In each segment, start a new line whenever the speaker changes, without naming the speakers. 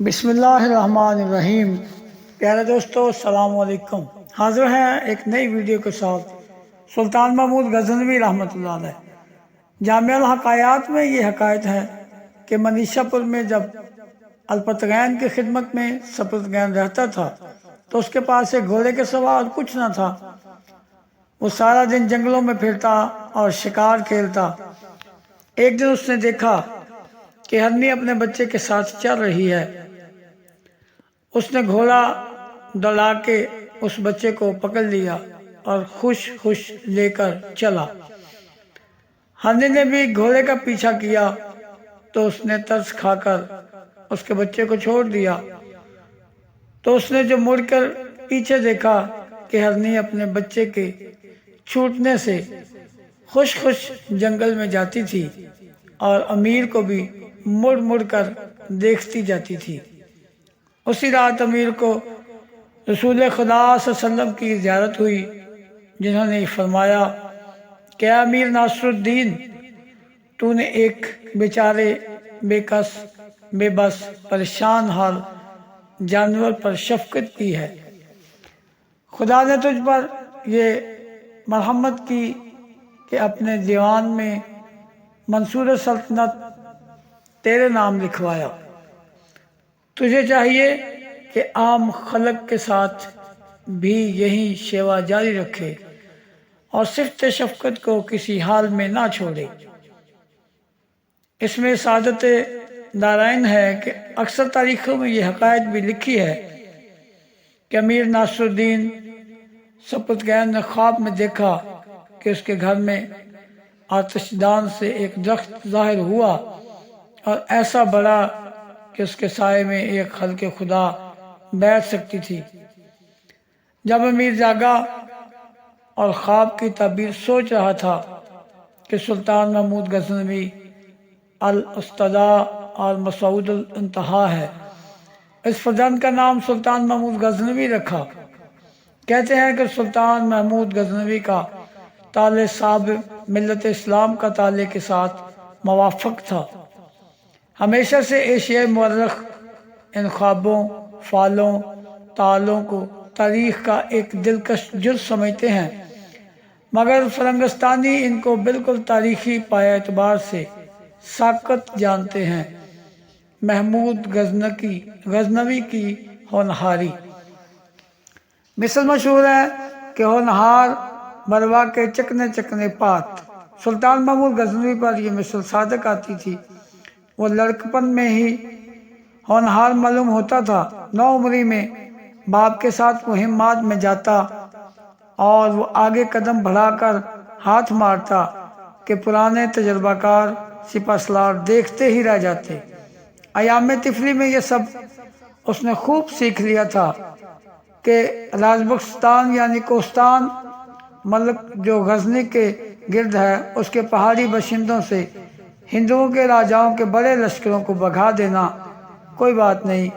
بسم اللہ الرحمن الرحیم۔ پیارے دوستو السلام علیکم۔ حاضر ہیں ایک نئی ویڈیو کے ساتھ سلطان محمود غزنوی رحمۃ اللہ علیہ۔ جامع الحکایات میں یہ حکایت ہے کہ منیشا پور میں جب الپتغین کی خدمت میں سپتغین رہتا تھا تو اس کے پاس ایک گھوڑے کے سوا اور کچھ نہ تھا۔ وہ سارا دن جنگلوں میں پھرتا اور شکار کھیلتا۔ ایک دن اس نے دیکھا کہ ہرنی اپنے بچے کے ساتھ چل رہی ہے۔ اس نے گھوڑا دوڑا کے اس بچے کو پکڑ لیا اور خوش لے کر چلا۔ ہرنی نے بھی گھوڑے کا پیچھا کیا تو اس نے ترس کھا کر اس کے بچے کو چھوڑ دیا۔ تو اس نے جو مڑ کر پیچھے دیکھا کہ ہرنی اپنے بچے کے چھوٹنے سے خوش جنگل میں جاتی تھی اور امیر کو بھی مڑ کر دیکھتی جاتی تھی۔ اسی رات امیر کو رسول خدا صلی اللہ علیہ وسلم کی زیارت ہوئی، جنہوں نے فرمایا کہ اے امیر ناصر الدین، تو نے ایک بیچارے بے کس بے بس پریشان حال جانور پر شفقت کی ہے۔ خدا نے تجھ پر یہ مرحمت کی کہ اپنے دیوان میں منصور سلطنت تیرے نام لکھوایا۔ تجھے چاہیے کہ عام خلق کے ساتھ بھی یہی شیوا جاری رکھے اور صفت شفقت کو کسی حال میں نہ چھوڑے۔ اس میں سعادت دارائن ہے کہ اکثر تاریخوں میں یہ حقائق بھی لکھی ہے کہ امیر ناصر الدین سپتغین نے خواب میں دیکھا کہ اس کے گھر میں آتش دان سے ایک درخت ظاہر ہوا اور ایسا بڑا کہ اس کے سائے میں ایک خلق خدا بیٹھ سکتی تھی۔ جب امیر جاگا اور خواب کی تعبیر سوچ رہا تھا کہ سلطان محمود غزنوی الاستدعاء اور مسعود الانتہا ہے۔ اس فرزند کا نام سلطان محمود غزنوی رکھا۔ کہتے ہیں کہ سلطان محمود غزنوی کا تعلق صاحب ملت اسلام کا تعلق کے ساتھ موافق تھا۔ ہمیشہ سے ایشیائی مورخ ان خوابوں، فالوں، تالوں کو تاریخ کا ایک دلکش جز سمجھتے ہیں، مگر فرنگستانی ان کو بالکل تاریخی پایہ اعتبار سے ساقط جانتے ہیں۔ محمود غزنوی کی ہونہاری۔ مثل مشہور ہے کہ ہونہار بروا کے چکنے پات۔ سلطان محمود غزنوی پر یہ مثل صادق آتی تھی۔ وہ لڑکپن میں ہی ہونہار معلوم ہوتا تھا۔ نوعمری میں باپ کے ساتھ مہمات میں جاتا اور وہ آگے قدم بڑھا کر ہاتھ مارتا کہ پرانے تجربہ کار سپہ سالار دیکھتے ہی رہ جاتے۔ ایام طفلی میں یہ سب اس نے خوب سیکھ لیا تھا کہ رازبکستان یعنی کوہستان ملک جو غزنی کے گرد ہے، اس کے پہاڑی باشندوں سے ہندوؤں کے راجاؤں کے بڑے لشکروں کو بھگا دینا کوئی بات نہیں۔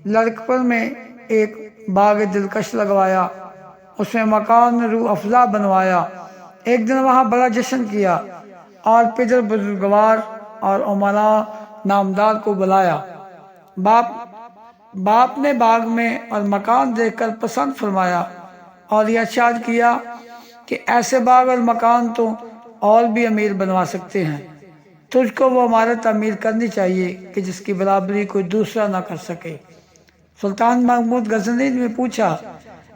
لڑکپن میں ایک باغ دلکش لگوایا، اس میں مکان روح افزا بنوایا۔ ایک دن وہاں بڑا جشن کیا اور پدر بزرگوار اور امراء نامدار کو بلایا۔ باپ نے باغ میں اور مکان دیکھ کر پسند فرمایا اور یہ ارشاد کیا کہ ایسے باغ اور مکان تو اور بھی امیر بنوا سکتے ہیں، تجھ کو وہ عمارت تعمیر کرنی چاہیے کہ جس کی برابری کوئی دوسرا نہ کر سکے۔ سلطان محمود غزنوی نے پوچھا،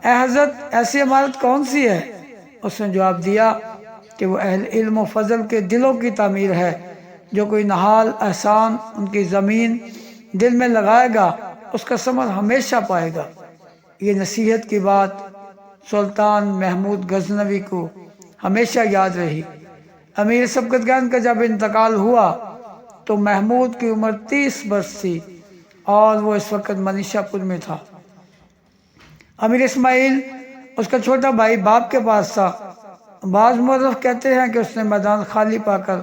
اے حضرت ایسی عمارت کون سی ہے؟ اس نے جواب دیا کہ وہ اہل علم و فضل کے دلوں کی تعمیر ہے۔ جو کوئی نہال احسان ان کی زمین دل میں لگائے گا اس کا ثمر ہمیشہ پائے گا۔ یہ نصیحت کی بات سلطان محمود غزنوی کو ہمیشہ یاد رہی۔ امیر سبکتگین کا جب انتقال ہوا تو محمود کی عمر 30 برس تھی اور وہ اس وقت منیشا پور میں تھا۔ امیر اسماعیل اس کا چھوٹا بھائی باپ کے پاس تھا۔ بعض مورخ کہتے ہیں کہ اس نے میدان خالی پا کر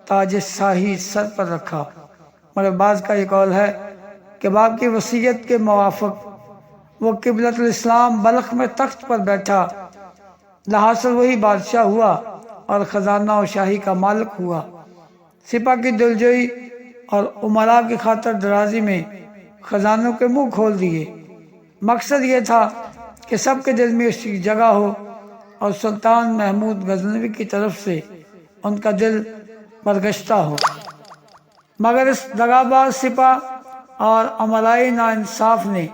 تاج شاہی سر پر رکھا، مگر بعض کا یہ قول ہے کہ باپ کی وصیت کے موافق وہ قبلۃ الاسلام بلخ میں تخت پر بیٹھا، لحاظ وہی بادشاہ ہوا اور خزانہ و شاہی کا مالک ہوا۔ سپہ کی دلجوئی اور امراء کی خاطر درازی میں خزانوں کے منہ کھول دیے۔ مقصد یہ تھا کہ سب کے دل میں اس کی جگہ ہو اور سلطان محمود غزنوی کی طرف سے ان کا دل برگشتہ ہو، مگر اس دغاباز سپاہ اور امرائی ناانصاف نے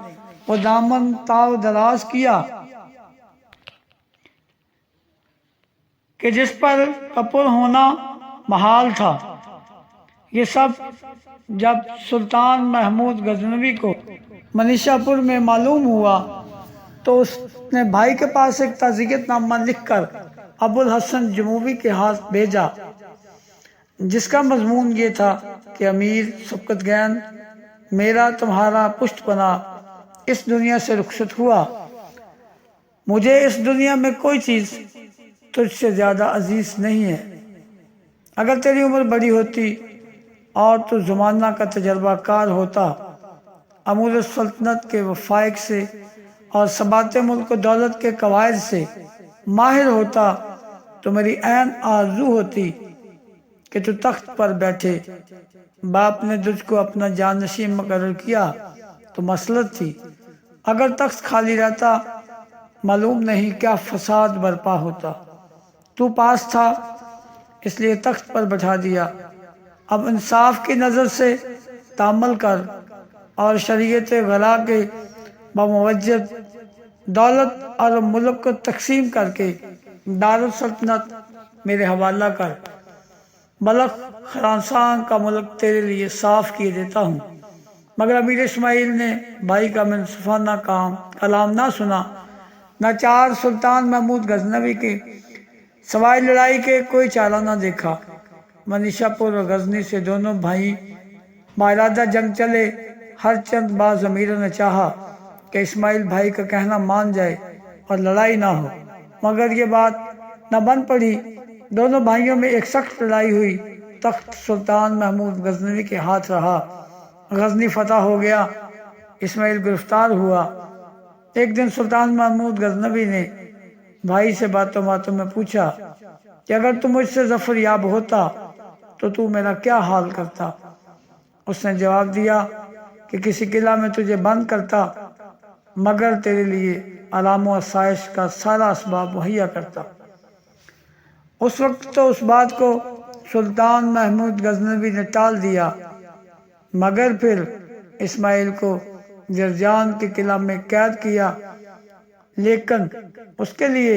وہ دامن تاؤ دراز کیا کہ جس پر کپر ہونا محال تھا۔ یہ سب جب سلطان محمود غزنوی کو منیشا پور میں معلوم ہوا تو اس نے بھائی کے پاس ایک تعزیت نامہ لکھ کر ابو الحسن جموی کے ہاتھ بھیجا، جس کا مضمون یہ تھا کہ امیر سبکتگین، میرا تمہارا پشت پناہ اس دنیا سے رخصت ہوا۔ مجھے اس دنیا میں کوئی چیز تجھ سے زیادہ عزیز نہیں ہے۔ اگر تیری عمر بڑی ہوتی اور تو زمانہ کا تجربہ کار ہوتا، امور السلطنت کے وفائق سے اور ثبات ملک و دولت کے قواعد سے ماہر ہوتا، تو میری عین آرزو ہوتی کہ تو تخت پر بیٹھے۔ باپ نے تجھ کو اپنا جانشین مقرر کیا تو مسلط تھی، اگر تخت خالی رہتا معلوم نہیں کیا فساد برپا ہوتا۔ تو پاس تھا اس لیے تخت پر بٹھا دیا۔ اب انصاف کی نظر سے تعامل کر اور شریعت غلا کے بموجب دولت اور ملک کو تقسیم کر کے دارالسلطنت میرے حوالہ کر۔ بلخ خراسان کا ملک تیرے لیے صاف کیے دیتا ہوں۔ مگر امیر اسماعیل نے بھائی کا منصفانہ کلام نہ سنا۔ ناچار سلطان محمود غزنوی کے سوائے لڑائی کے کوئی چارہ نہ دیکھا۔ منیشا پور اور غزنی سے دونوں بھائی بارادہ جنگ چلے۔ ہر چند باز امیروں نے چاہا کہ اسماعیل بھائی کا کہنا مان جائے اور لڑائی نہ ہو، مگر یہ بات نہ بن پڑی۔ دونوں بھائیوں میں ایک سخت لڑائی ہوئی۔ تخت سلطان محمود غزنوی کے ہاتھ رہا۔ غزنی فتح ہو گیا، اسماعیل گرفتار ہوا۔ ایک دن سلطان محمود غزنوی نے بھائی سے باتوں باتوں میں پوچھا کہ اگر تو مجھ سے ظفر یاب ہوتا تو میرا کیا حال کرتا؟ اس نے جواب دیا کہ کسی قلعہ میں تجھے بند کرتا، مگر تیرے لیے آرام و آسائش کا سارا اسباب مہیا کرتا۔ اس وقت تو اس بات کو سلطان محمود غزنوی نے ٹال دیا، مگر پھر اسماعیل کو جرجان کے قلعہ میں قید کیا، لیکن اس کے لیے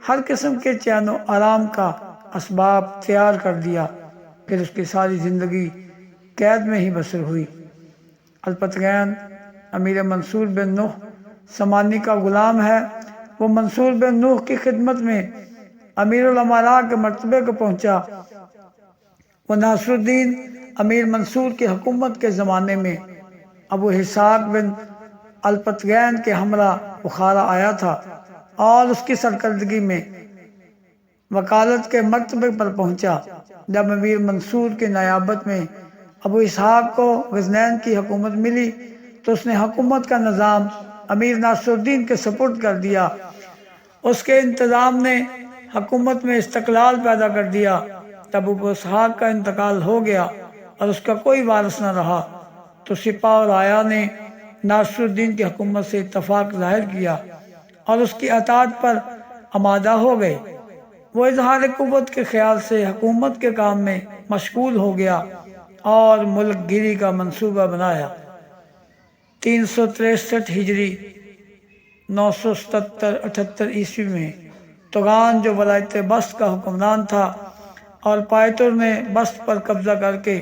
ہر قسم کے چین و آرام کا اسباب تیار کر دیا۔ پھر اس کی ساری زندگی قید میں ہی بسر ہوئی۔ الپتگین امیر منصور بن نوح سمانی کا غلام ہے۔ وہ منصور بن نوح کی خدمت میں امیر الامراء کے مرتبے کو پہنچا۔ وہ ناصر الدین امیر منصور کی حکومت کے زمانے میں ابو اسحاق بن الپتگین کے ہمراہ بخارا آیا تھا اور اس کی سرکردگی میں وکالت کے مرتبے پر پہنچا۔ جب امیر منصور کی نیابت میں ابو اسحاق کو غزنین کی حکومت ملی تو اس نے حکومت کا نظام امیر ناصر الدین کے سپرد کر دیا۔ اس کے انتظام نے حکومت میں استقلال پیدا کر دیا۔ تب ابو اسحاق کا انتقال ہو گیا اور اس کا کوئی وارث نہ رہا، تو سپاہ اور آیا نے ناصر الدین کی حکومت سے اتفاق ظاہر کیا اور اس کی اطاعت پر آمادہ ہو گئے۔ وہ اظہار قوت کے خیال سے حکومت کے کام میں مشغول ہو گیا اور ملک گیری کا منصوبہ بنایا۔ 363 ہجری 977-78 عیسوی میں توغان جو ولایت بست کا حکمران تھا اور پائتور نے بست پر قبضہ کر کے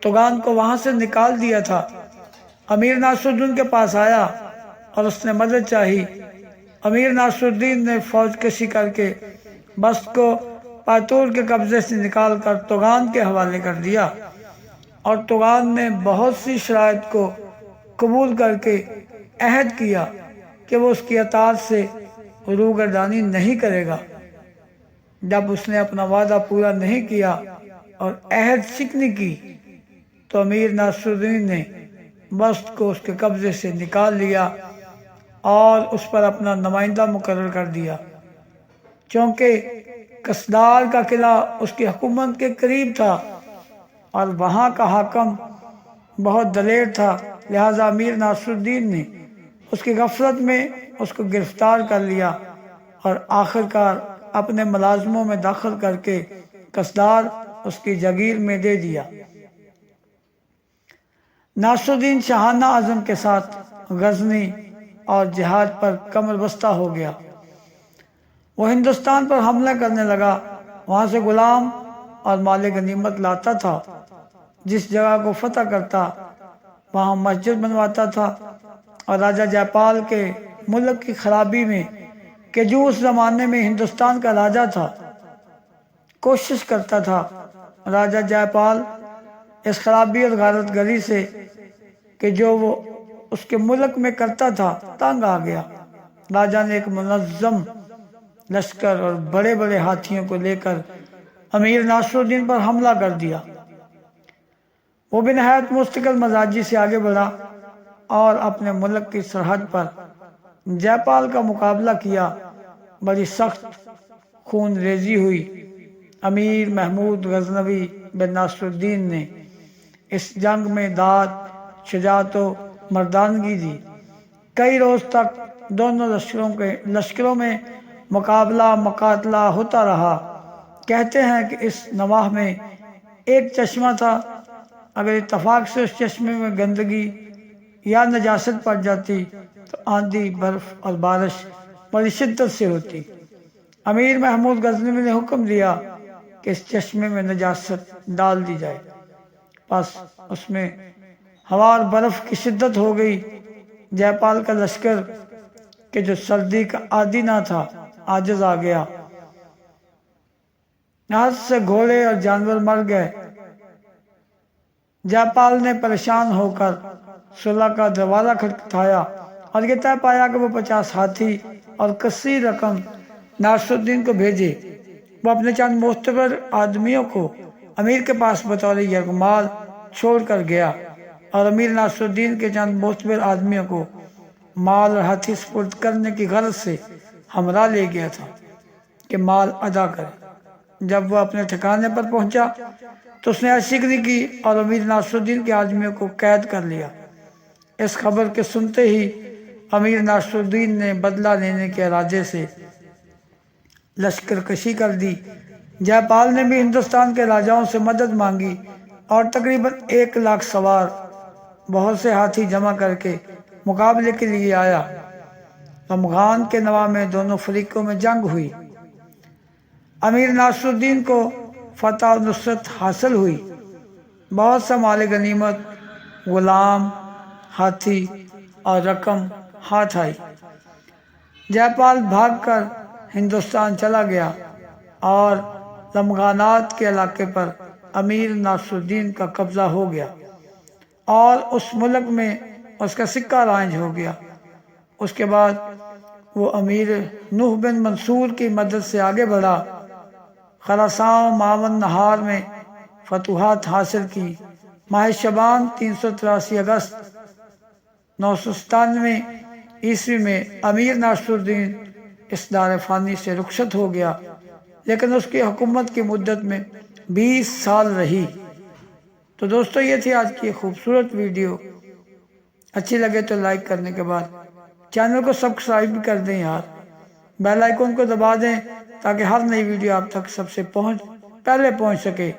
توغان کو وہاں سے نکال دیا تھا، امیر ناصر الدین کے پاس آیا اور اس نے مدد چاہی۔ امیر ناصر الدین نے فوج کشی کر کے بست کو پائتور کے قبضے سے نکال کر توغان کے حوالے کر دیا، اور توغان نے بہت سی شرائط کو قبول کر کے عہد کیا کہ وہ اس کی اطاعت سے روگردانی نہیں کرے گا۔ جب اس نے اپنا وعدہ پورا نہیں کیا اور عہد شکنی کی تو امیر ناصر الدین نے بست کو اس کے قبضے سے نکال لیا اور اس پر اپنا نمائندہ مقرر کر دیا۔ چونکہ کسدار کا قلعہ اس کی حکومت کے قریب تھا اور وہاں کا حاکم بہت دلیر تھا، لہذا امیر ناصر الدین نے اس کی غفلت میں اس کو گرفتار کر لیا اور آخرکار اپنے ملازموں میں داخل کر کے قصدار اس کی جگیر میں دے دیا۔ ناصر الدین شاہانہ عزم کے ساتھ غزنی اور جہاد پر کمر بستہ ہو گیا۔ وہ ہندوستان پر حملہ کرنے لگا، وہاں سے غلام اور مال غنیمت لاتا تھا، جس جگہ کو فتح کرتا وہاں مسجد بنواتا تھا، اور راجہ جے پال کے ملک کی خرابی میں کہ جو اس زمانے میں ہندوستان کا راجہ تھا کوشش کرتا تھا راجہ جے پال اس خرابی اور غارت گری سے کہ جو وہ اس کے ملک میں کرتا تھا تنگ آ گیا۔ راجہ نے ایک منظم لشکر اور بڑے بڑے ہاتھیوں کو لے کر امیر ناصر الدین پر حملہ کر دیا۔ وہ بنہایت مستقل مزاجی سے آگے بڑھا اور اپنے ملک کی سرحد پر جے پال کا مقابلہ کیا۔ بڑی سخت خون ریزی ہوئی۔ امیر محمود غزنوی بن ناصر الدین نے اس جنگ میں داد، شجاعت و مردانگی دی۔ کئی روز تک دونوں لشکروں میں مقابلہ مقاتلہ ہوتا رہا۔ کہتے ہیں کہ اس نواح میں ایک چشمہ تھا، اگر اتفاق سے اس چشمے میں گندگی یا نجاست پڑ جاتی تو آندھی، برف اور بارش بڑی شدت سے ہوتی۔ امیر محمود غزنوی نے حکم دیا کہ اس چشمے میں نجاست ڈال دی جائے، بس اس میں ہوا اور برف کی شدت ہو گئی۔ جے پال کا لشکر کہ جو سردی کا عادی نہ تھا عاجز آ گیا۔ نہر سے گھوڑے اور جانور مر گئے۔ جے پال نے پریشان ہو کر صلح کا دروازہ کھٹکھٹایا اور یہ طے پایا کہ وہ 50 ہاتھی اور کثیر رقم ناصر الدین کو بھیجے۔ وہ اپنے چند معتبر آدمیوں کو امیر کے پاس بطور یرغمال چھوڑ کر گیا، اور امیر ناصر الدین کے چند معتبر آدمیوں کو مال اور ہاتھی سپرد کرنے کی غرض سے ہمراہ لے گیا تھا کہ مال ادا کرے۔ جب وہ اپنے ٹھکانے پر پہنچا تو اس نے عشیقری کی اور امیر ناصر الدین کے آدمیوں کو قید کر لیا۔ اس خبر کے سنتے ہی امیر ناصر الدین نے بدلہ لینے کے ارادے سے لشکر کشی کر دی۔ جے پال نے بھی ہندوستان کے راجاؤں سے مدد مانگی اور تقریباً 1 لاکھ سوار بہت سے ہاتھی جمع کر کے مقابلے کے لیے آیا۔ رمضان کے نواح میں دونوں فریقوں میں جنگ ہوئی۔ امیر ناصر الدین کو فتح و نصرت حاصل ہوئی۔ بہت سا مال غنیمت، غلام، ہاتھی اور رقم ہاتھ آئی۔ جے پال بھاگ کر ہندوستان چلا گیا اور لمغانات کے علاقے پر امیر ناصر الدین کا قبضہ ہو گیا اور اس ملک میں اس کا سکہ رائج ہو گیا۔ اس کے بعد وہ امیر نوح بن منصور کی مدد سے آگے بڑھا، خراسان معاون نہار میں فتوحات حاصل کی۔ ماہ شعبان 383 اگست 997 عیسوی میں امیر ناصر الدین اس دار فانی سے رخصت ہو گیا، لیکن اس کی حکومت کی مدت میں 20 سال رہی۔ تو دوستو یہ تھی آج کی خوبصورت ویڈیو۔ اچھی لگے تو لائک کرنے کے بعد چینل کو سبسکرائب بھی کر دیں یار، بیل آئیکن کو دبا دیں تاکہ ہر نئی ویڈیو آپ تک سب سے پہلے پہنچ سکے۔